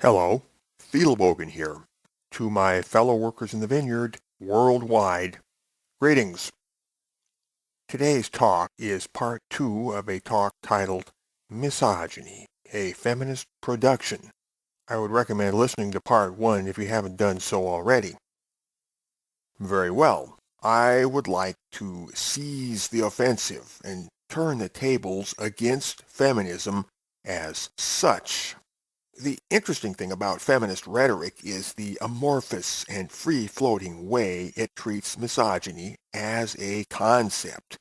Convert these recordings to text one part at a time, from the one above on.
Hello, Thielbogen here. To my fellow workers in the vineyard worldwide, greetings. Today's talk is part two of a talk titled Misogyny, a Feminist Production. I would recommend listening to part one if you haven't done so already. Very well. I would like to seize the offensive and turn the tables against feminism as such. The interesting thing about feminist rhetoric is the amorphous and free-floating way it treats misogyny as a concept.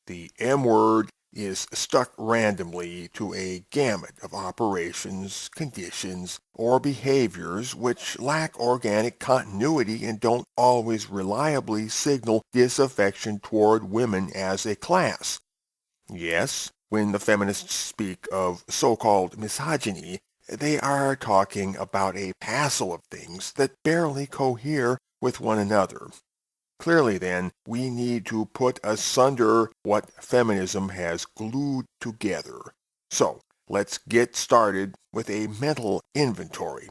The M word is stuck randomly to a gamut of operations, conditions, or behaviors which lack organic continuity and don't always reliably signal disaffection toward women as a class. Yes, when the feminists speak of so-called misogyny, they are talking about a passel of things that barely cohere with one another. Clearly, then, we need to put asunder what feminism has glued together. So, let's get started with a mental inventory.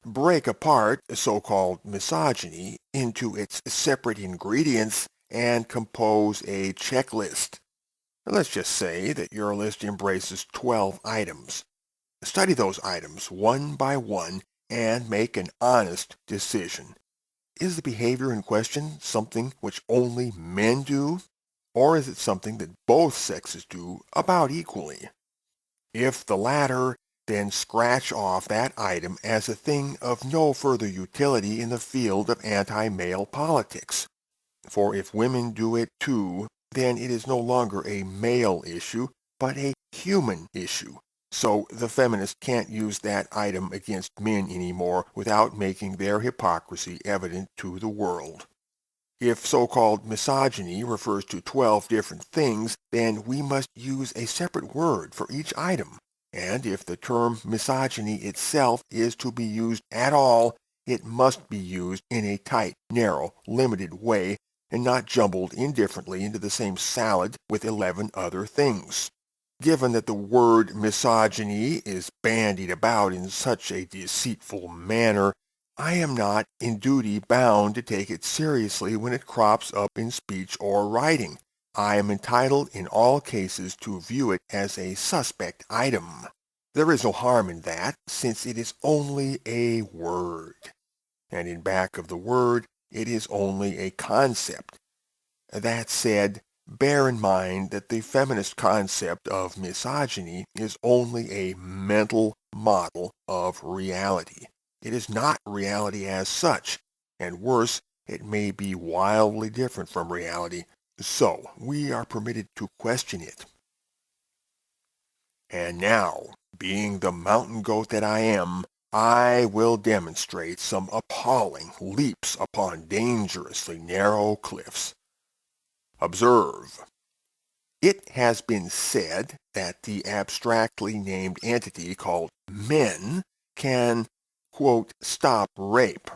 Break apart so-called misogyny into its separate ingredients and compose a checklist. Let's just say that your list embraces 12 items. Study those items one by one and make an honest decision. Is the behavior in question something which only men do, or is it something that both sexes do about equally? If the latter, then scratch off that item as a thing of no further utility in the field of anti-male politics. For if women do it too, then it is no longer a male issue, but a human issue. So the feminist can't use that item against men anymore without making their hypocrisy evident to the world. If so-called misogyny refers to 12 different things, then we must use a separate word for each item. And if the term misogyny itself is to be used at all, it must be used in a tight, narrow, limited way and not jumbled indifferently into the same salad with 11 other things. Given that the word misogyny is bandied about in such a deceitful manner, I am not in duty bound to take it seriously when it crops up in speech or writing. I am entitled in all cases to view it as a suspect item. There is no harm in that, since it is only a word. And in back of the word, it is only a concept. That said, bear in mind that the feminist concept of misogyny is only a mental model of reality. It is not reality as such, and worse, it may be wildly different from reality, so we are permitted to question it. And now, being the mountain goat that I am, I will demonstrate some appalling leaps upon dangerously narrow cliffs. Observe. It has been said that the abstractly named entity called men can, quote, stop rape.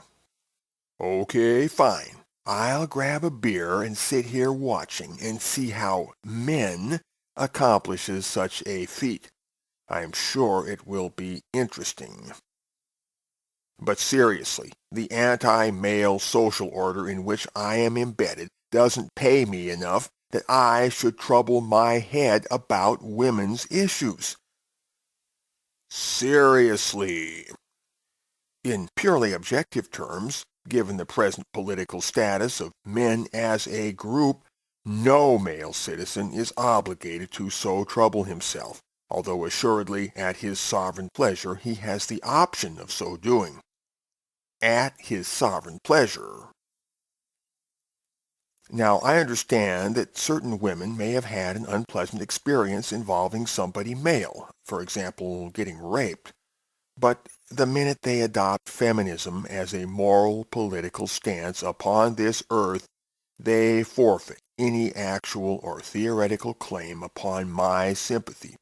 Okay, fine. I'll grab a beer and sit here watching and see how men accomplishes such a feat. I'm sure it will be interesting. But seriously, the anti-male social order in which I am embedded doesn't pay me enough that I should trouble my head about women's issues. Seriously. In purely objective terms, given the present political status of men as a group, no male citizen is obligated to so trouble himself, although assuredly at his sovereign pleasure he has the option of so doing. At his sovereign pleasure. Now, I understand that certain women may have had an unpleasant experience involving somebody male, for example, getting raped. But the minute they adopt feminism as a moral political stance upon this earth, they forfeit any actual or theoretical claim upon my sympathy.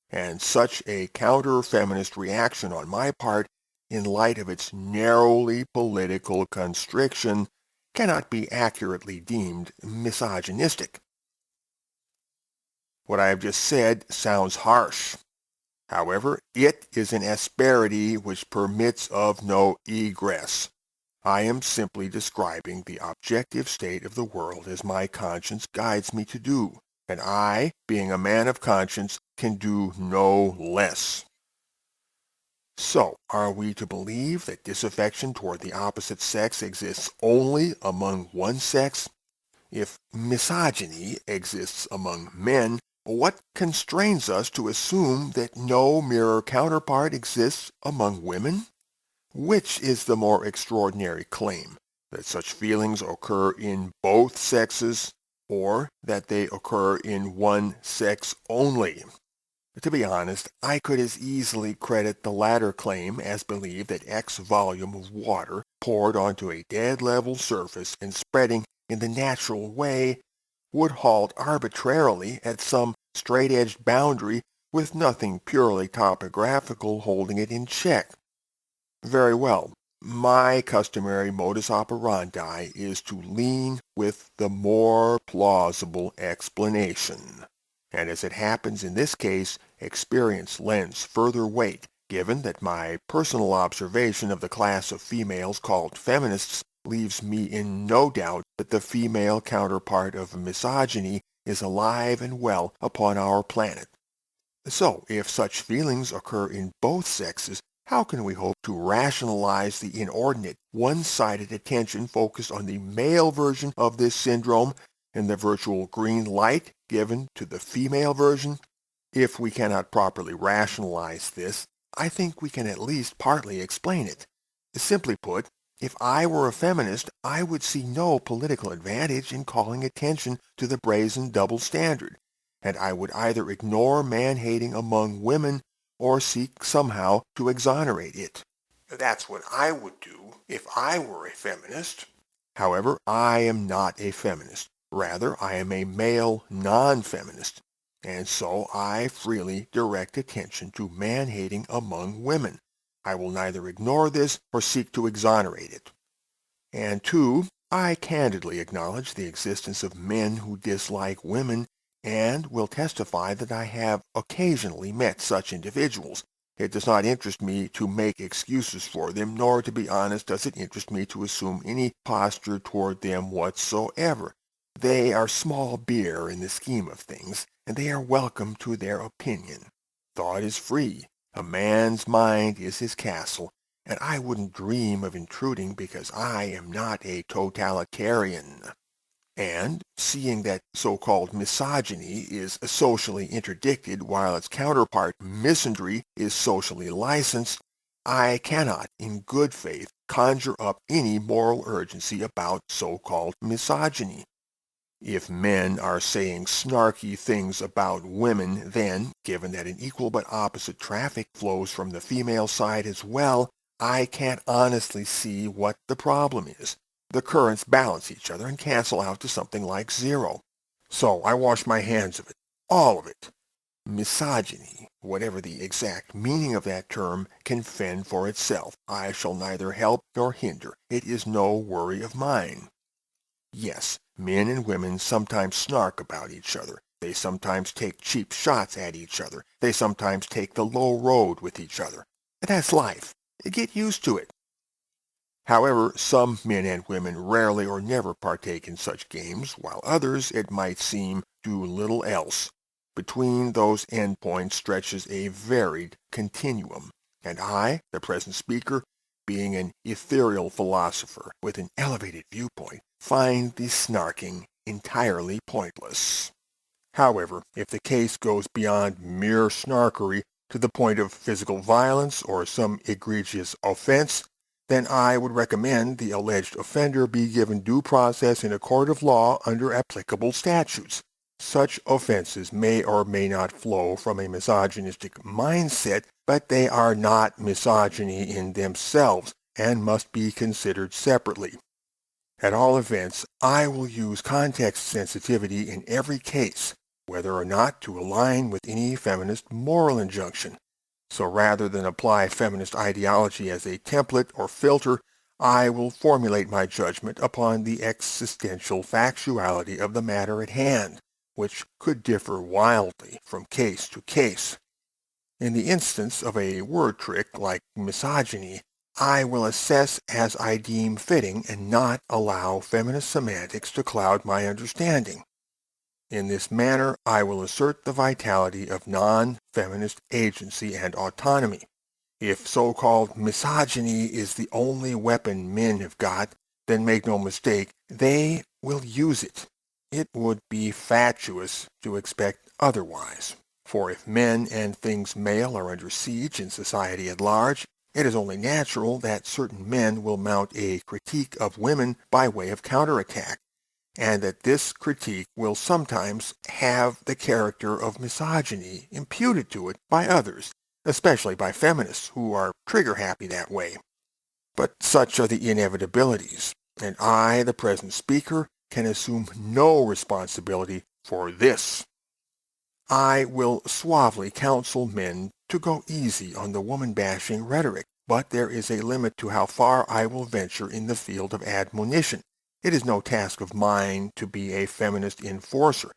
And such a counter-feminist reaction on my part, in light of its narrowly political constriction, cannot be accurately deemed misogynistic. What I have just said sounds harsh. However, it is an asperity which permits of no egress. I am simply describing the objective state of the world as my conscience guides me to do, and I, being a man of conscience, can do no less. So, are we to believe that disaffection toward the opposite sex exists only among one sex? If misogyny exists among men, what constrains us to assume that no mirror counterpart exists among women? Which is the more extraordinary claim, that such feelings occur in both sexes, or that they occur in one sex only? To be honest, I could as easily credit the latter claim as believe that X volume of water poured onto a dead level surface and spreading in the natural way would halt arbitrarily at some straight-edged boundary with nothing purely topographical holding it in check. Very well. My customary modus operandi is to lean with the more plausible explanation. And as it happens in this case, experience lends further weight, given that my personal observation of the class of females called feminists leaves me in no doubt that the female counterpart of misogyny is alive and well upon our planet. So, if such feelings occur in both sexes, how can we hope to rationalize the inordinate, one-sided attention focused on the male version of this syndrome and the virtual green light given to the female version? If we cannot properly rationalize this, I think we can at least partly explain it. Simply put, if I were a feminist, I would see no political advantage in calling attention to the brazen double standard, and I would either ignore man-hating among women or seek somehow to exonerate it. That's what I would do if I were a feminist. However, I am not a feminist. Rather, I am a male non-feminist, and so I freely direct attention to man-hating among women. I will neither ignore this or seek to exonerate it. And two, I candidly acknowledge the existence of men who dislike women and will testify that I have occasionally met such individuals. It does not interest me to make excuses for them, nor, to be honest, does it interest me to assume any posture toward them whatsoever. They are small beer in the scheme of things, and they are welcome to their opinion. Thought is free. A man's mind is his castle, and I wouldn't dream of intruding because I am not a totalitarian. And, seeing that so-called misogyny is socially interdicted while its counterpart misandry is socially licensed, I cannot, in good faith, conjure up any moral urgency about so-called misogyny. If men are saying snarky things about women, then, given that an equal but opposite traffic flows from the female side as well, I can't honestly see what the problem is. The currents balance each other and cancel out to something like zero. So I wash my hands of it. All of it. Misogyny, whatever the exact meaning of that term, can fend for itself. I shall neither help nor hinder. It is no worry of mine. Yes, men and women sometimes snark about each other. They sometimes take cheap shots at each other. They sometimes take the low road with each other. That's life. Get used to it. However, some men and women rarely or never partake in such games, while others, it might seem, do little else. Between those endpoints stretches a varied continuum, and I, the present speaker, being an ethereal philosopher with an elevated viewpoint, find the snarking entirely pointless. However, if the case goes beyond mere snarkery to the point of physical violence or some egregious offense, then I would recommend the alleged offender be given due process in a court of law under applicable statutes. Such offenses may or may not flow from a misogynistic mindset, but they are not misogyny in themselves and must be considered separately. At all events, I will use context sensitivity in every case, whether or not to align with any feminist moral injunction. So rather than apply feminist ideology as a template or filter, I will formulate my judgment upon the existential factuality of the matter at hand, which could differ wildly from case to case. In the instance of a word trick like misogyny, I will assess as I deem fitting and not allow feminist semantics to cloud my understanding. In this manner, I will assert the vitality of non-feminist agency and autonomy. If so-called misogyny is the only weapon men have got, then make no mistake, they will use it. It would be fatuous to expect otherwise. For if men and things male are under siege in society at large, it is only natural that certain men will mount a critique of women by way of counterattack, and that this critique will sometimes have the character of misogyny imputed to it by others, especially by feminists who are trigger-happy that way. But such are the inevitabilities, and I, the present speaker, can assume no responsibility for this. I will suavely counsel men to go easy on the woman-bashing rhetoric, but there is a limit to how far I will venture in the field of admonition. It is no task of mine to be a feminist enforcer.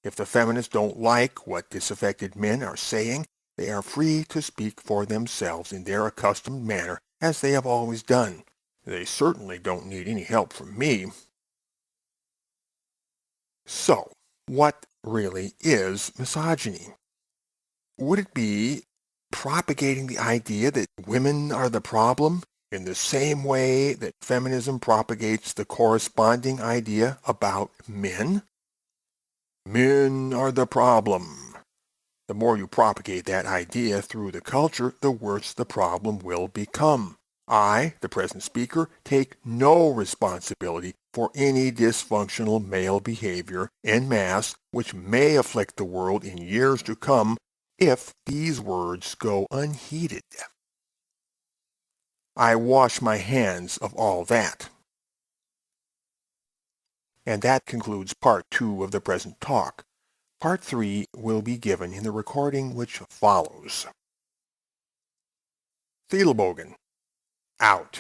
If the feminists don't like what disaffected men are saying, they are free to speak for themselves in their accustomed manner, as they have always done. They certainly don't need any help from me. So, what really is misogyny? Would it be propagating the idea that women are the problem in the same way that feminism propagates the corresponding idea about men? Men are the problem. The more you propagate that idea through the culture, the worse the problem will become. I, the present speaker, take no responsibility for any dysfunctional male behavior en masse which may afflict the world in years to come if these words go unheeded. I wash my hands of all that. And that concludes part 2 of the present talk. Part 3 will be given in the recording which follows. Thielbogen. Out.